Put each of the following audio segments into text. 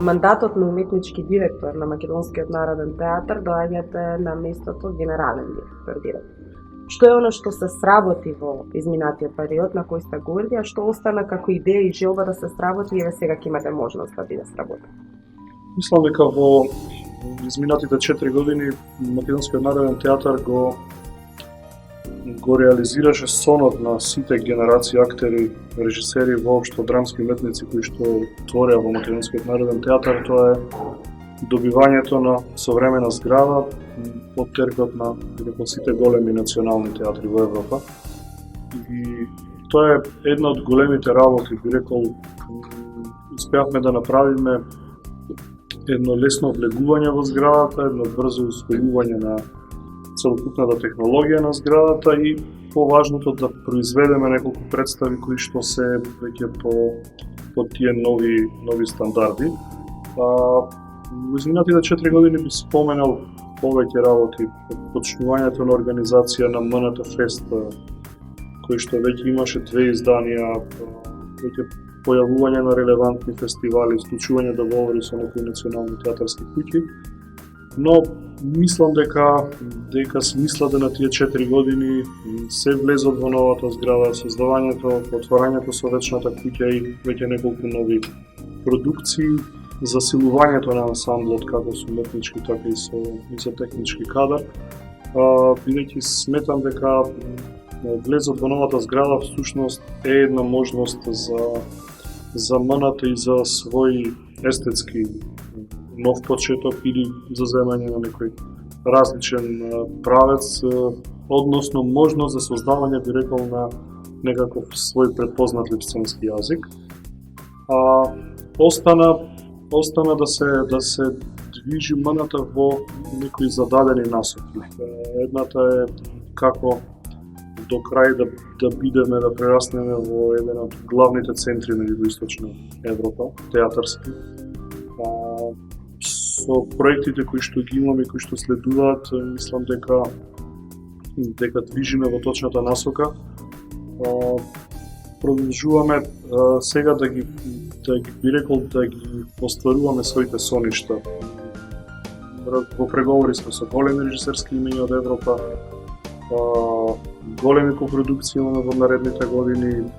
мандатот на уметнички директор на Македонскиот народен театар доаѓате на местото генерален директор. Што е оно што се сработи во изминатиот период на кој сте горди, а што остана како идеја и желба да се сработи и сега ќе имате можност да биде сработено? Мислам дека во изминатите 4 години Македонскиот народен театар го реализираше сонот на сите генерации актери, режисери, воопшто драмски уметници кои што твореа во Македонскиот народен театар. Тоа е добивањето на современа зграда под теркот на сите големи национални театри во Европа. И тоа е една од големите работи, би рекол, успеавме да направиме едно лесно влегување во зградата, едно брзо усвојување на целокупната технологија на зградата и поважното да произведеме неколку представи кои што се веќе по тие нови стандарди. Во изминатите 4 години би споменал повеќе работи, почнувањето на организација на МНТ Фест, кој што веќе имаше 2 изданија, веќе појавување на релевантни фестивали, склучување договори со некои национални театарски куќи. Но мислам дека смислата на тие 4 години се влезот во новата зграда, создавањето, отворањето со вечната куќа и веќе неколку нови продукции, засилувањето на ансамблот како со уметнички, така и со технички кадар, бидејќи сметам дека влезот во новата зграда всушност е една можност за МНТ и за свој естетски нов почеток или за земање на некој различен правец, односно можност за создавање, би рекол, на некаков свој препознатлив сценски јазик. Остана да се движи МНТ во некои зададени насоки. Едната е како до крај да бидеме, да прераснеме во еден од главните центри на Југоисточна Европа, театарски. Со проектите кои што ги имаме, кои што следуваат, мислам дека движиме во точната насока. Продолжуваме сега да ги остваруваме своите соништа. Во преговори сме со големи режисерски имења од Европа, големи копродукции имаме во наредните години.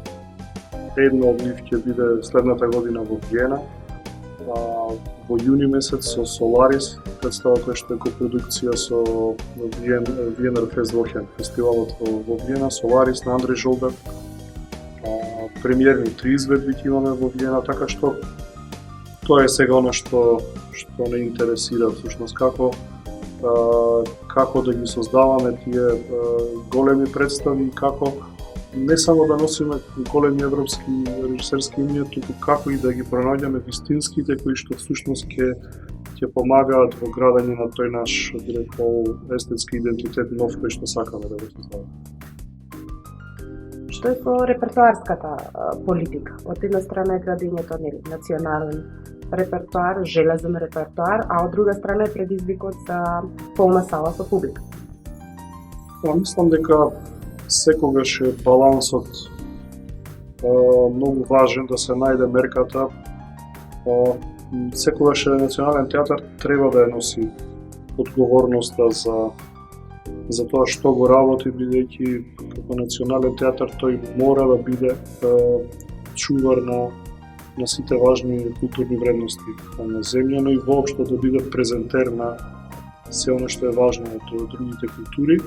Едно од нив ќе биде следната година во Виена. Во јуни месец со Solaris, представа која што е копродукција со Виенер Фест Вохен, фестивалот во Виена, Solaris на Андреј Жолбер. Премиерни 3 изведби ќе имаме во Виена, така што тоа е сега оно што не интересира, всушност како да ги создаваме тие големи представи, како не само да носиме големи европски режисерски имења, туку како и да ги пронаѓаме вистинските кои што всушност ќе помагаат во градење на тој наш, би рекол, естетски идентитет нов кој што сакаме да го создаваме. Што е со репертоарската политика? Од една страна е градењето на национален репертоар, железен репертоар, а од друга страна е предизвикот за полна сала со публика. Мислам дека секогаш е балансот многу важен, да се најде мерката. Секогаш национален театар треба да ја носи одговорноста за тоа што го работи, бидејќи како национален театар тој мора да биде чувар на сите важни културни вредности на земја, но и воопшто да биде презентер на се оно што е важно од другите култури.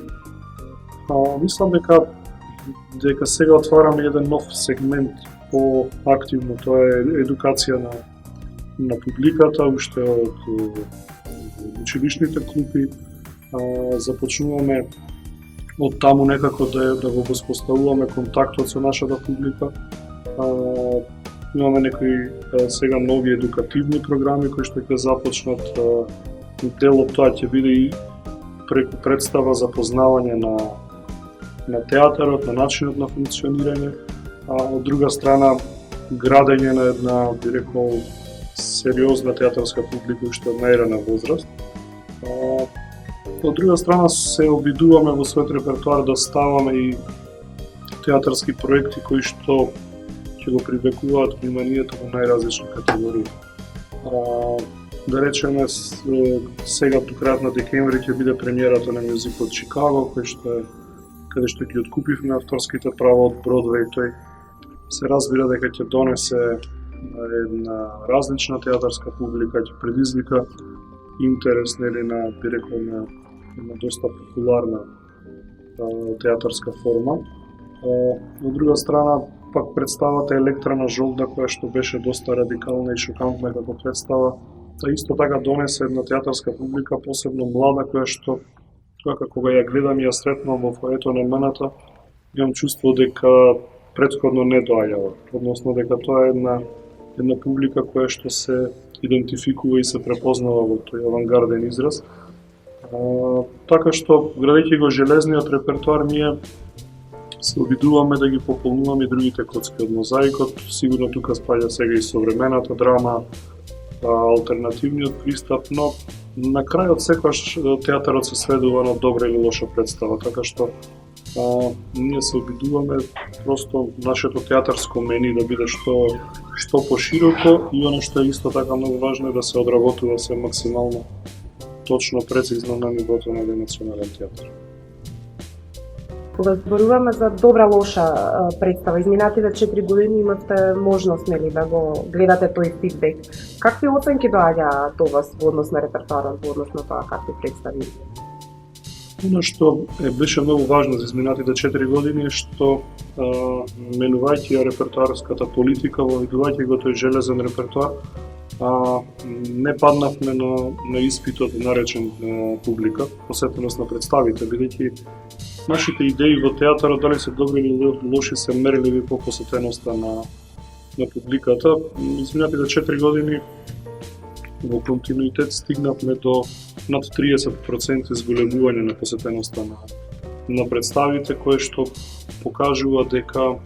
Мислам дека сега отвараме еден нов сегмент по-активно, тоа е едукација на публиката, уште од училишните клупи. Започнуваме од таму некако да го воспоставуваме контактот со нашата публика. Имаме некои сега нови едукативни програми кои што ќе започнат. Дел од тоа ќе биде и преку представа за познавање на театарот, на начинот на функционирање, а од друга страна градење на една, би рекол, сериозна театарска публика што е најрана возраст. Од друга страна се обидуваме во својот репертоар да ставаме и театарски проекти кои што ќе го привлекуваат вниманието во најразлични категории. Да речеме, сега до крајот на декември ќе биде премиерата на Мюзикот Чикаго, каде што ги откупивме авторските права од Бродвеј. Тој се разбира дека ќе донесе една различна театарска публика, ќе предизвика интерес, нели, на, би рекол, на една доста популарна театарска форма. Од друга страна, пак представата Електрана Жолда, која што беше доста радикална и шокантна како представа, исто така донесе една театарска публика, посебно млада, која што, кога ја гледам и ја сретнам во фоето на МНТ, имам чувство дека претходно не доаѓала, односно дека тоа е една публика која што се идентификува и се препознава во тој авангарден израз. Така што, градејќи го железниот репертоар, ние се обидуваме да ги пополнуваме и другите коцки од мозаикот. Сигурно тука спаѓа сега и современата драма, алтернативниот пристап, но на крајот секогаш театарот се сведува на добра или лоша представа, така што ние се обидуваме просто нашето театарско мени да биде што пошироко, и оно што е исто така многу важно е да се одработува се максимално точно, прецизно на нивото на еден национален театар. Кога зборуваме за добра лоша представа, изминатите 4 години имате можност, нели, да го гледате тој фидбек. Какви оценки доаѓаат до вас во однос на репертоарот, во однос на тоа какви представи? Оно што беше многу важно за изминатите 4 години е што менувајќи ја репертоарската политика, воведувајќи го тој железен репертоар, не паднавме на испитот наречен публика, посетеност на представите, бидејќи нашите идеи во театарот, дали се добри или лоши, се мерливи по посетеноста на публиката. Изминатите 4 години во континуитет стигнавме до над 30% зголемување на посетеноста на представите, кое што покажува дека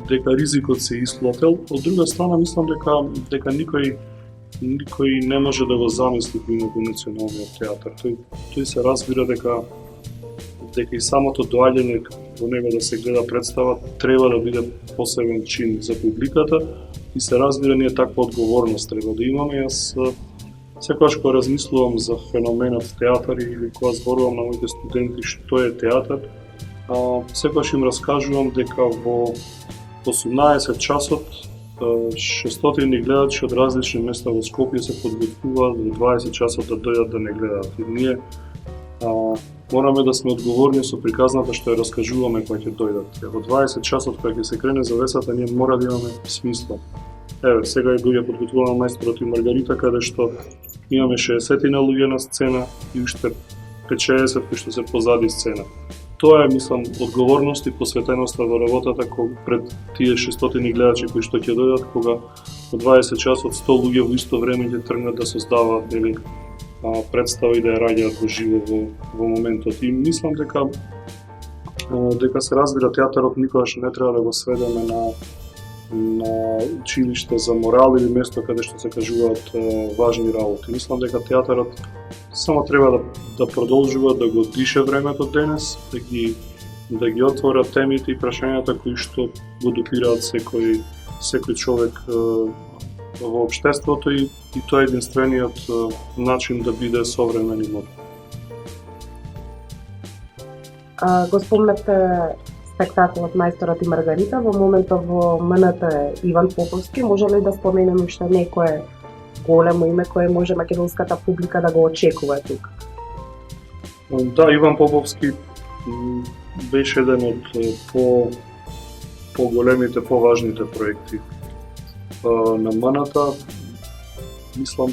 ризикот се исплател. Од друга страна, мислам дека никој не може да го замисли името националниот театар. Тој се разбира дека и самото доаѓање во него да се гледа представа треба да биде посебен чин за публиката, и се разбира ние таква одговорност треба да имаме. Јас секогаш кога размислувам за феноменот театар или кога зборувам на моите студенти што е театар, секогаш им раскажувам дека во 18 часот 600 гледачи од различни места во Скопје се подготвуваат во 20 часот да дојдат да не гледаат. И ние мораме да сме одговорни со приказната што ја раскажуваме кога ќе дојдат. Во 20 часот кога ќе се крене завесата, ние мора да имаме смисла. Еве, сега дојде подготвувана Мајсторот и Маргарита, каде што имаме 60 луѓе на сцена и уште 50 кои што се позади сцена. Тоа е, мислам, одговорност и посветеноста во работата пред тие 600 гледачи кои што ќе дојдат, кога во 20 часот 100 луѓе во исто време ќе тргнат да создаваат представа и да ја раѓаат во живо во моментот. И мислам дека се разбира театарот никогаш не треба да го сведеме на училиште за морал или место каде што се кажуваат важни работи. Мислам дека театарот само треба да продолжува да го дише времето денес, да ги отвора темите и прашањата кои што го допираат секој човек во општеството, и тоа е единствениот начин да биде современ и модерен. Го спомнете спектаколот Мајсторот и Маргарита, во моментот во МНТ Иван Поповски. Може ли да споменеме уште некое големо име кое може македонската публика да го очекува тука? Да, Иван Поповски беше еден од по-големите, по-важните проекти на МНТ. Мислам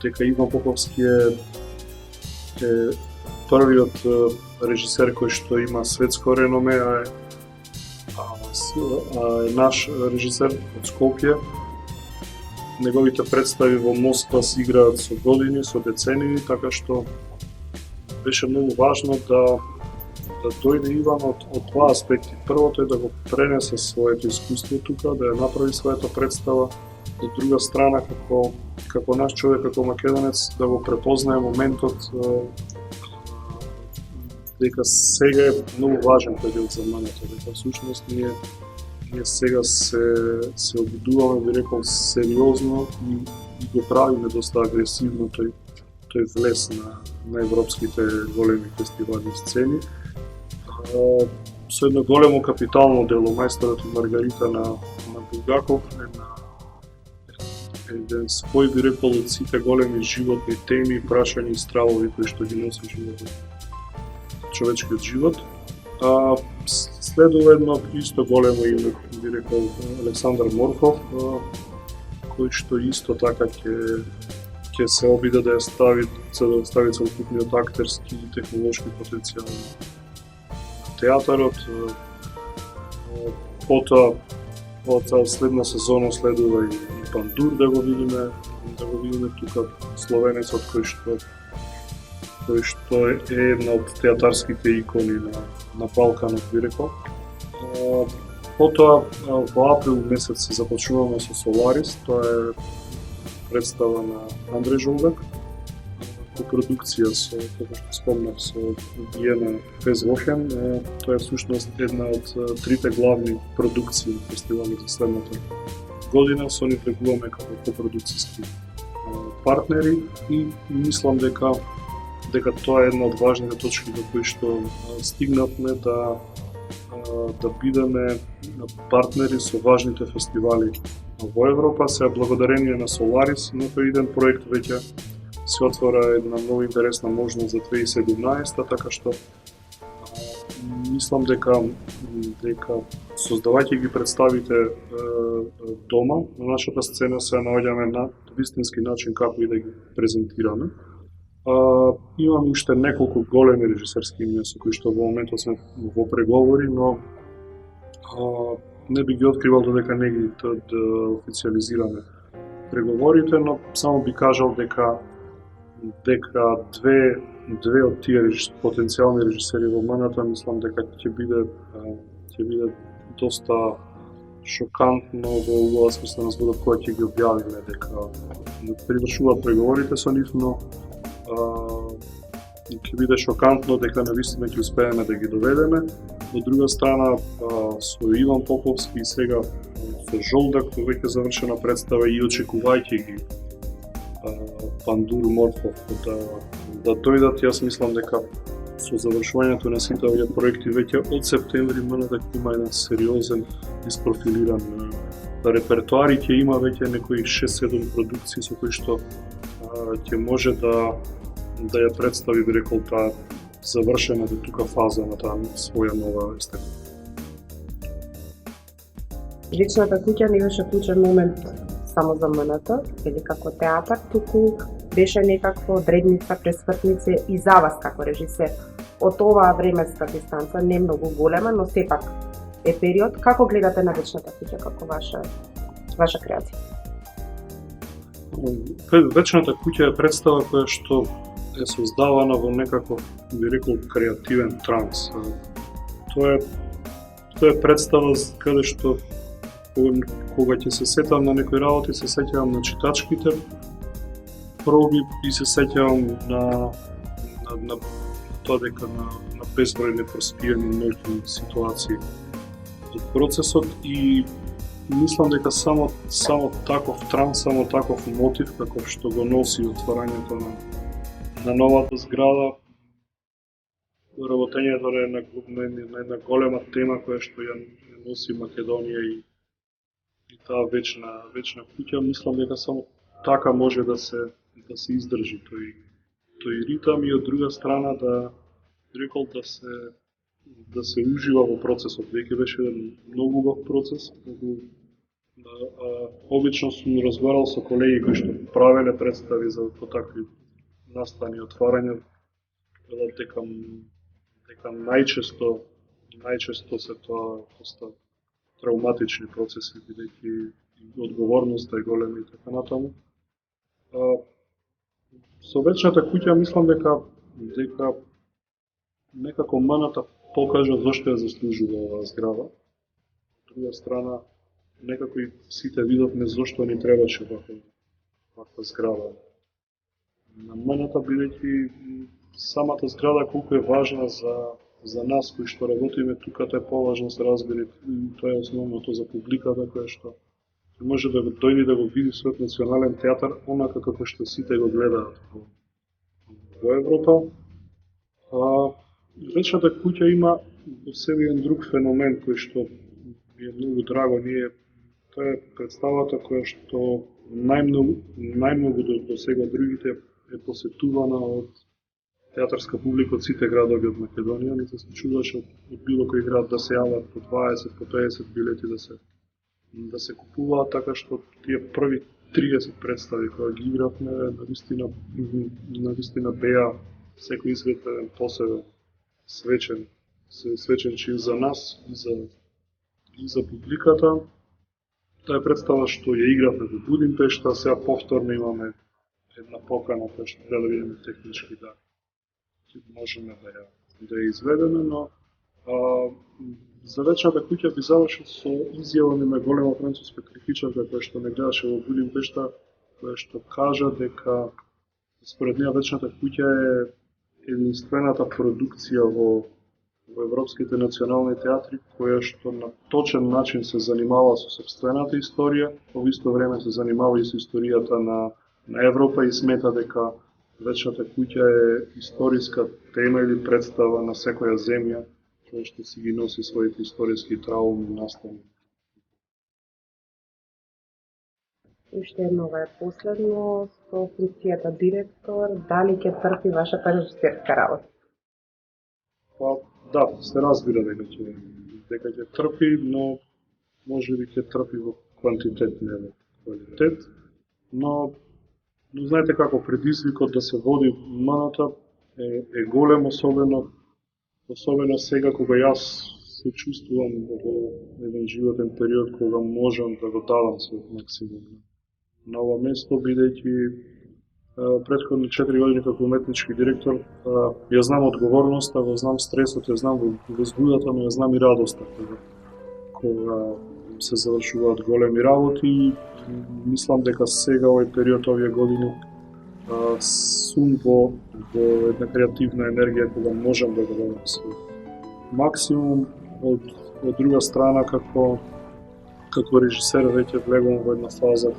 дека Иван Поповски е првиот режисер кој што има светско реноме, е наш режисер од Скопје. Неговите представи во Москва се играат со години, со децении, така што беше многу важно да дојде Иван од два аспекти. Првото е да го пренесе своето искуство тука, да ја направи својата представа. Од друга страна, како наш човек, како македонец, да го препознае моментот дека сега е многу важен период за МНТ, дека всушност ние ние сега се обидуваме, би рекол, сериозно и го правиме доста агресивно тој влез на европските големи фестивали и сцени. Со едно големо капитално дело, Мајсторот и Маргарита на Булгаков еден спој, би рекол, од сите големи животни теми, прашања и стравови кои што ги носи животот, човечкиот живот. Следува едно исто големо име, би рекол, Александар Морков, кој што исто така ќе се обиде да ја стави целокупниот актерски и технолошки потенцијал на театарот. Потоа следна сезона следува и Пандур да го видиме тука, словенецот кој што е една од театарските икони на Балканот, би рекол. Потоа во април месец се започнуваме со Соларис, тоа е представа на Андреј Жолдак, копродукција со, како што спомнав, со Виена Безвохен. Тоа е всушност една од трите главни продукции на фестивалот за следната година. Со нив влегуваме како копродукцијски партнери и мислам дека тоа е една од важните точки до кои што стигнавме да бидеме партнери со важните фестивали во Европа. Сега благодарение на Соларис, на тој еден проект веќе се отвора една многу интересна можност за 2017, така што мислам дека создавајќи ги представите дома, на нашата сцена се наоѓаме на вистински начин како и да ги презентираме. Имаме уште неколку големи режисерски имја со кои што во моментот сме во преговори, но не би ги откривал додека не ги официализираме преговорите, но само би кажал дека две од тие потенцијални режисери во МНТ мислам дека ќе биде доста шокантно во убава смисла на зборот кога ќе ги објавиме, дека привршуваат преговорите со нив, но ќе биде шокантно дека навистина ќе успееме да ги доведеме. Од друга страна, со Иван Поповски и сега со Жолдак, кој веќе завршена представа и очекувајќи ги Пандур, Морков да дојдат, јас мислам дека со завршувањето на сите овие проекти веќе од септември МНТ има еден сериозен испрофилиран репертоар и ќе има веќе некои 6-7 продукции со кои што ќе може да ја представи, би рекол, таа завршена до тука фаза на таа своја нова естетика. Личната куќа не беше клучен момент само за МНТ или како театар, туку беше некаква одредница, пресвртница и за вас како режисер. Од оваа временска дистанца, не многу голема, но сепак е период. Како гледате на Вечната куќа како ваша креација? Вечната куќа е представа која што е создавана во некаков, би рекол, креативен транс. Тоа е представа каде што кога ќе се сетам на некои работи, се сеќавам на читачките проби и се сеќавам на тоа дека на безброј непроспиени ноќни ситуации од процесот и мислам дека само таков транс, само таков мотив како што го носи отварањето на новата зграда, работењето на една голема тема која што ја носи Македонија и таа вечна куќа, мислам дека само така може да се издржи тој ритам и од друга страна да се ужива во процесот. Веќе беше еден многу убав процес. Обично сум разговарал со колеги кои што правеле представи за такви настани отварања, дека најчесто се тоа доста травматични процеси, бидејќи одговорноста е голема и така натаму. Со Вечната куќа мислам дека некако МНТ покажа зошто ја заслужува оваа зграда. Од друга страна, некако и сите видовме зошто ни требаше ваква зграда на МНТ, бидејќи самата зграда колку е важна за за нас кои што работиме тука тоа е поважно се разбери, тоа е основното за публиката која што може да дојде да го види својот национален театар онака како што сите го гледаат во Европа. Вечната куќа има во себе еден друг феномен кој што ми е многу драго. Тоа е представата која што најмногу до сега другите е посетувана од театарска публика од сите градови од Македонија. Не се случуваше од било кој град да се јават по 20, по 50 билети да се купуваат, така што тие први 30 представи кои ги игравме навистина беа секој извед посебен свечен чин за нас и за публиката. Таа е представа што ја игравме во Будимпешта, сега повторно имаме една покана која што треба да видиме технички да можеме да ја изведеме, но за вечната куќа би завршил со изјава на голема француска критичарка која што не гледаше во Будимпешта, која што кажа дека според неа вечната куќа е единствената продукција во европските национални театри која што на точен начин се занимава со сопствената историја, во исто време се занимава и со историјата на Европа и смета дека вечната куќа е историска тема или представа на секоја земја која што си ги носи своите историски трауми и настани. Уште едно е последно со функцијата директор, дали ќе трпи вашата режисерска работа? Да, се разбира дека ќе трпи, но може би ќе трпи во квантитет, не во квалитет. Но знаете како предизвикот да се води МНТ е голем, особено сега кога јас се чувствувам во еден животен период кога можам да го дадам својот максимум на ова место, бидејќи претходни 4 години како уметнички директор ја знам одговорноста, го знам стресот, ја знам возбудата, но ја знам и радоста кога се завршуваат големи работи. Мислам дека сега овој период, овие години сум во една креативна енергија кога можам да го дадам свој максимум. Од друга страна како режисер веќе влегувам во една фаза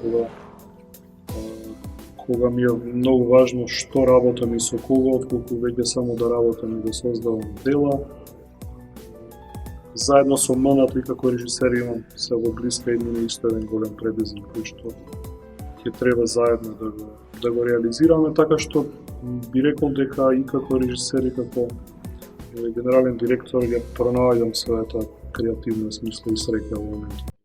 кога ми е многу важно што работам и со кого, отколку веќе само да работам и да создавам дела. Заедно со МНТ и како режисер имам се во блиска иднина исто еден голем предизвик кој што ќе треба заедно да го реализираме, така што би рекол дека и како режисер и како генерален директор ја пронаоѓам својата креативна смисла и среќа во моментот.